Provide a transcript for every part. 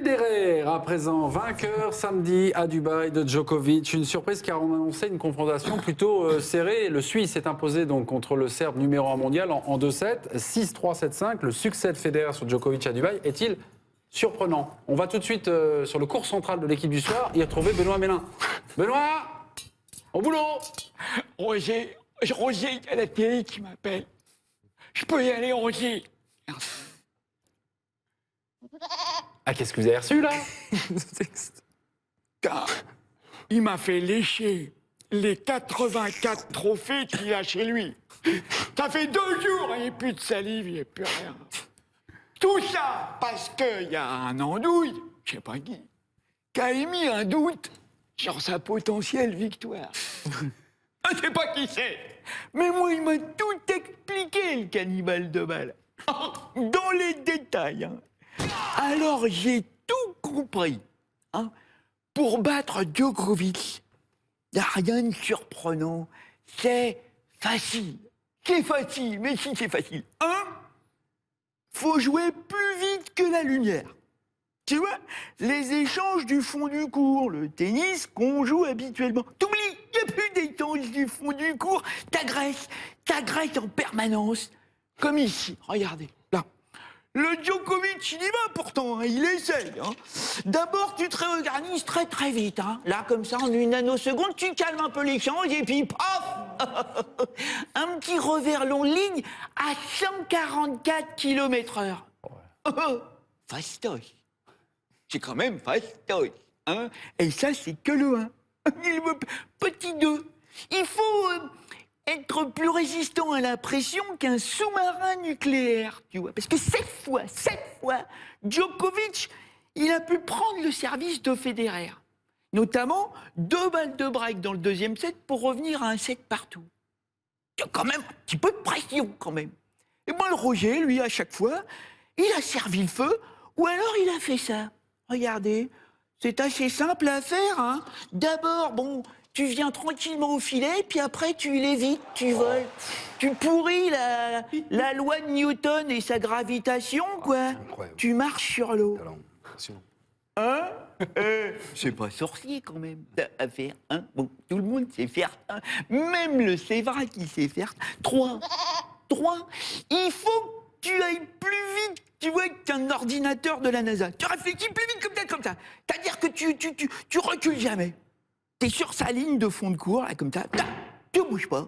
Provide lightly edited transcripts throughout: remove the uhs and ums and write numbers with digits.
Federer, à présent vainqueur samedi à Dubaï de Djokovic. Une surprise car on annonçait une confrontation plutôt serrée. Le Suisse s'est imposé donc contre le Serbe numéro 1 mondial en 2-7, 6-3, 7-5. Le succès de Federer sur Djokovic à Dubaï est-il surprenant? On va tout de suite sur le cours central de l'équipe du soir y retrouver Benoît Mélin. Benoît, au boulot! Roger, il y a la télé qui m'appelle. Je peux y aller, Roger? Merci. Ah, qu'est-ce que vous avez reçu là? Car il m'a fait lécher les 84 trophées qu'il a chez lui. Ça fait 2 jours, il n'y a plus de salive, il n'y a plus rien. Tout ça parce qu'il y a un andouille, je sais pas qui a émis un doute sur sa potentielle victoire. Je sais pas qui c'est, mais moi, il m'a tout expliqué, le cannibale de balle. Dans les détails. Hein. Alors, j'ai tout compris. Hein. Pour battre Djokovic, il n'y a rien de surprenant. C'est facile. C'est facile, mais si c'est facile. Faut jouer plus vite que la lumière. Tu vois, les échanges du fond du cours, le tennis qu'on joue habituellement. T'oublies, il n'y a plus d'échanges du fond du cours. T'agresses en permanence. Comme ici, regardez, là. Le Djokovic, il y va pourtant, hein, il essaye. Hein. D'abord, tu te réorganises très très vite. Hein. Là, comme ça, en une nanoseconde, tu calmes un peu l'échange et puis, paf. Un petit revers long ligne à 144 km/h. Fastoche. C'est quand même fastoche. Hein. Et ça, c'est que le 1. Petit 2. Il faut être plus résistant à la pression qu'un sous-marin nucléaire, tu vois. Parce que cette fois, Djokovic, il a pu prendre le service de Federer. Notamment 2 balles de break dans le deuxième set pour revenir à un set partout. Il y a quand même un petit peu de pression, quand même. Et moi, le Roger, lui, à chaque fois, il a servi le feu, ou alors il a fait ça. Regardez, c'est assez simple à faire, hein. D'abord, bon, tu viens tranquillement au filet, puis après, tu l'évites, tu voles. Tu pourris la loi de Newton et sa gravitation, quoi. Tu marches sur l'eau. Hein? C'est pas sorcier, quand même, à faire, hein. Bon, tout le monde sait faire un. Même le Sévrac, il sait faire 3. Il faut que tu ailles plus vite, tu vois, qu'un ordinateur de la NASA. Tu réfléchis plus vite comme ça. C'est-à-dire que tu recules jamais. T'es sur sa ligne de fond de cours, là, comme ça. Tu bouges pas.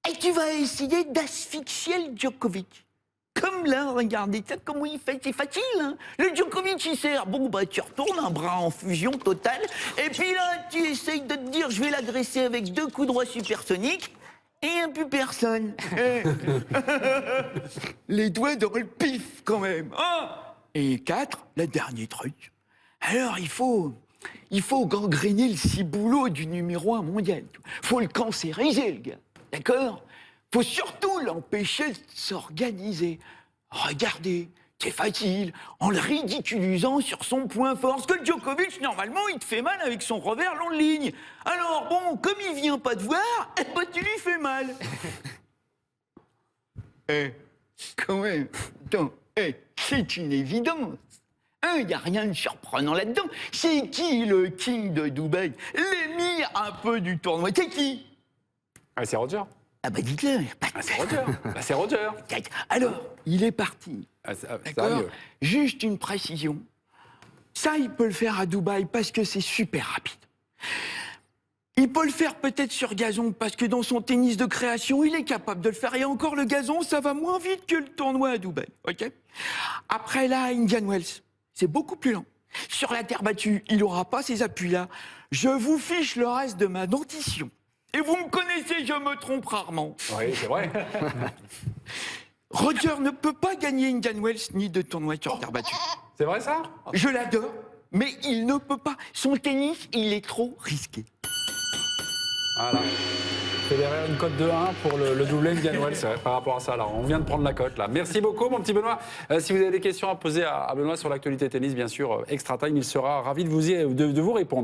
Et tu vas essayer d'asphyxier le Djokovic. Comme là, regardez ça, comment il fait. C'est facile, hein. Le Djokovic, il sert. Bon, bah, tu retournes, un bras en fusion totale. Et puis là, tu essayes de te dire, je vais l'agresser avec 2 coups droits supersoniques. Et il n'y a plus personne. Les doigts dans le pif, quand même. Hein. Et 4, le dernier truc. Alors, il faut gangréner le ciboulot du numéro 1 mondial. Faut le cancériser, le gars. D'accord? Faut surtout l'empêcher de s'organiser. Regardez, c'est facile, en le ridiculisant sur son point fort. Parce que le Djokovic, normalement, il te fait mal avec son revers long de ligne. Alors bon, comme il vient pas te voir, eh ben, tu lui fais mal. Quand même, attends, c'est une évidence. Il n'y a rien de surprenant là-dedans. C'est qui le king de Dubaï? L'émir un peu du tournoi. C'est qui? Ah, c'est Roger. Ah bah dites-le. C'est Roger. C'est Roger. Alors, il est parti. D'accord. Juste une précision. Ça, il peut le faire à Dubaï parce que c'est super rapide. Il peut le faire peut-être sur gazon parce que dans son tennis de création, il est capable de le faire. Et encore, le gazon, ça va moins vite que le tournoi à Dubaï. Ok. Après là, Indian Wells, c'est beaucoup plus lent. Sur la terre battue, il n'aura pas ces appuis-là. Je vous fiche le reste de ma dentition. Et vous me connaissez, je me trompe rarement. Oui, c'est vrai. Roger ne peut pas gagner Indian Wells ni de tournoi sur terre battue. C'est vrai, ça? Je l'adore, mais il ne peut pas. Son tennis, il est trop risqué. Voilà. Federer, une cote de 1 pour le doublé Indian Wells par rapport à ça. Alors, on vient de prendre la cote, là. Merci beaucoup, mon petit Benoît. Si vous avez des questions à poser à Benoît sur l'actualité tennis, bien sûr, Extra Time, il sera ravi de vous répondre.